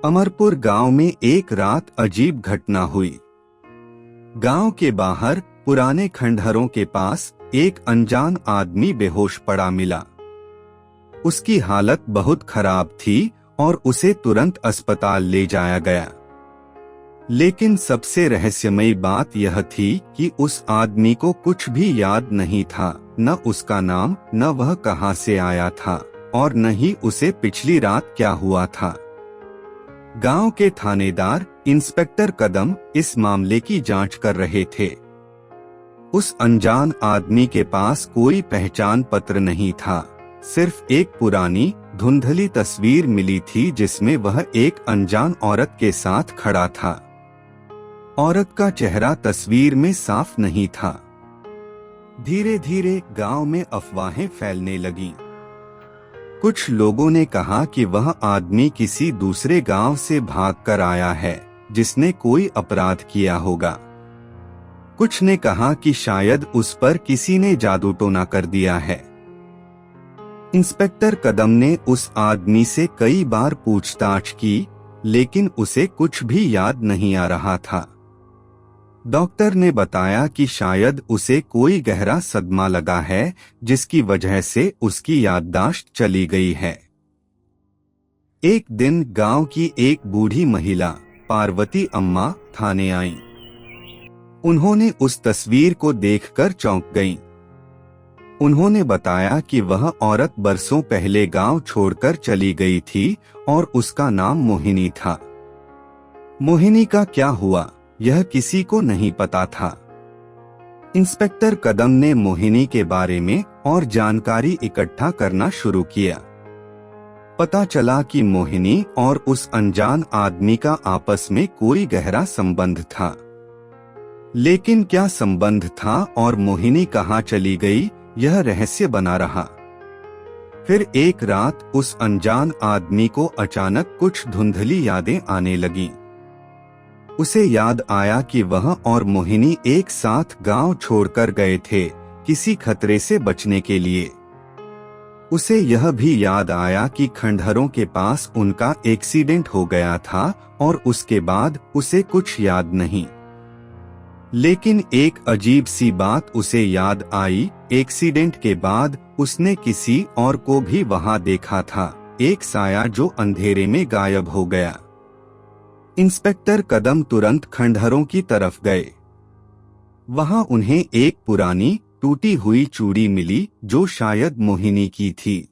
अमरपुर गांव में एक रात अजीब घटना हुई। गांव के बाहर पुराने खंडहरों के पास एक अनजान आदमी बेहोश पड़ा मिला। उसकी हालत बहुत खराब थी और उसे तुरंत अस्पताल ले जाया गया। लेकिन सबसे रहस्यमयी बात यह थी कि उस आदमी को कुछ भी याद नहीं था, न उसका नाम, न वह कहां से आया था और न ही उसे पिछली रात क्या हुआ था। गांव के थानेदार इंस्पेक्टर कदम इस मामले की जांच कर रहे थे। उस अनजान आदमी के पास कोई पहचान पत्र नहीं था, सिर्फ एक पुरानी धुंधली तस्वीर मिली थी जिसमें वह एक अनजान औरत के साथ खड़ा था। औरत का चेहरा तस्वीर में साफ नहीं था। धीरे धीरे गांव में अफवाहें फैलने लगीं। कुछ लोगों ने कहा कि वह आदमी किसी दूसरे गांव से भागकर आया है, जिसने कोई अपराध किया होगा। कुछ ने कहा कि शायद उस पर किसी ने जादू टोना कर दिया है। इंस्पेक्टर कदम ने उस आदमी से कई बार पूछताछ की, लेकिन उसे कुछ भी याद नहीं आ रहा था। डॉक्टर ने बताया कि शायद उसे कोई गहरा सदमा लगा है, जिसकी वजह से उसकी याददाश्त चली गई है। एक दिन गांव की एक बूढ़ी महिला पार्वती अम्मा थाने आईं। उन्होंने उस तस्वीर को देखकर चौंक गईं। उन्होंने बताया कि वह औरत बरसों पहले गांव छोड़कर चली गई थी और उसका नाम मोहिनी था। मोहिनी का क्या हुआ, यह किसी को नहीं पता था। इंस्पेक्टर कदम ने मोहिनी के बारे में और जानकारी इकट्ठा करना शुरू किया। पता चला कि मोहिनी और उस अनजान आदमी का आपस में कोई गहरा संबंध था। लेकिन क्या संबंध था और मोहिनी कहाँ चली गई, यह रहस्य बना रहा। फिर एक रात उस अनजान आदमी को अचानक कुछ धुंधली यादें आने लगीं। उसे याद आया कि वह और मोहिनी एक साथ गांव छोड़कर गए थे, किसी खतरे से बचने के लिए। उसे यह भी याद आया कि खंडहरों के पास उनका एक्सीडेंट हो गया था और उसके बाद उसे कुछ याद नहीं। लेकिन एक अजीब सी बात उसे याद आई, एक्सीडेंट के बाद उसने किसी और को भी वहां देखा था, एक साया जो अंधेरे में गायब हो गया। इंस्पेक्टर कदम तुरंत खंडहरों की तरफ गए। वहां उन्हें एक पुरानी टूटी हुई चूड़ी मिली जो शायद मोहिनी की थी।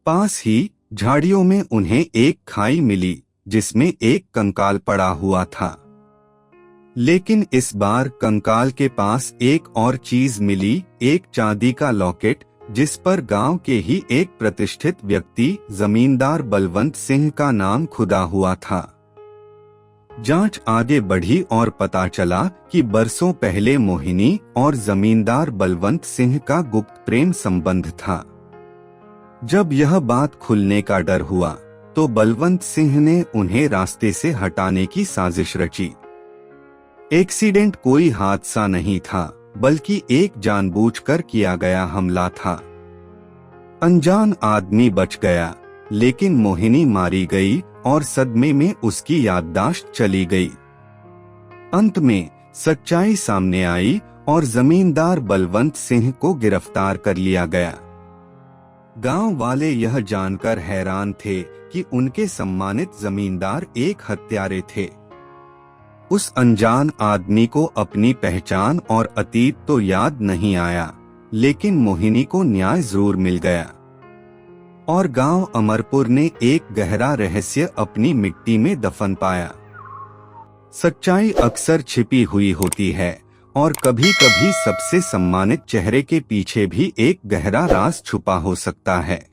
पास ही झाड़ियों में उन्हें एक खाई मिली जिसमें एक कंकाल पड़ा हुआ था। लेकिन इस बार कंकाल के पास एक और चीज मिली, एक चांदी का लॉकेट जिस पर गांव के ही एक प्रतिष्ठित व्यक्ति जमींदार बलवंत सिंह का नाम खुदा हुआ था। जांच आगे बढ़ी और पता चला कि बरसों पहले मोहिनी और जमींदार बलवंत सिंह का गुप्त प्रेम संबंध था। जब यह बात खुलने का डर हुआ तो बलवंत सिंह ने उन्हें रास्ते से हटाने की साजिश रची। एक्सीडेंट कोई हादसा नहीं था, बल्कि एक जानबूझकर किया गया हमला था। अनजान आदमी बच गया, लेकिन मोहिनी मारी गई और सदमे में उसकी याददाश्त चली गई। अंत में सच्चाई सामने आई और जमींदार बलवंत सिंह को गिरफ्तार कर लिया गया। गांव वाले यह जानकर हैरान थे कि उनके सम्मानित जमींदार एक हत्यारे थे। उस अनजान आदमी को अपनी पहचान और अतीत तो याद नहीं आया, लेकिन मोहिनी को न्याय जरूर मिल गया और गांव अमरपुर ने एक गहरा रहस्य अपनी मिट्टी में दफन पाया। सच्चाई अक्सर छिपी हुई होती है और कभी-कभी सबसे सम्मानित चेहरे के पीछे भी एक गहरा राज छुपा हो सकता है।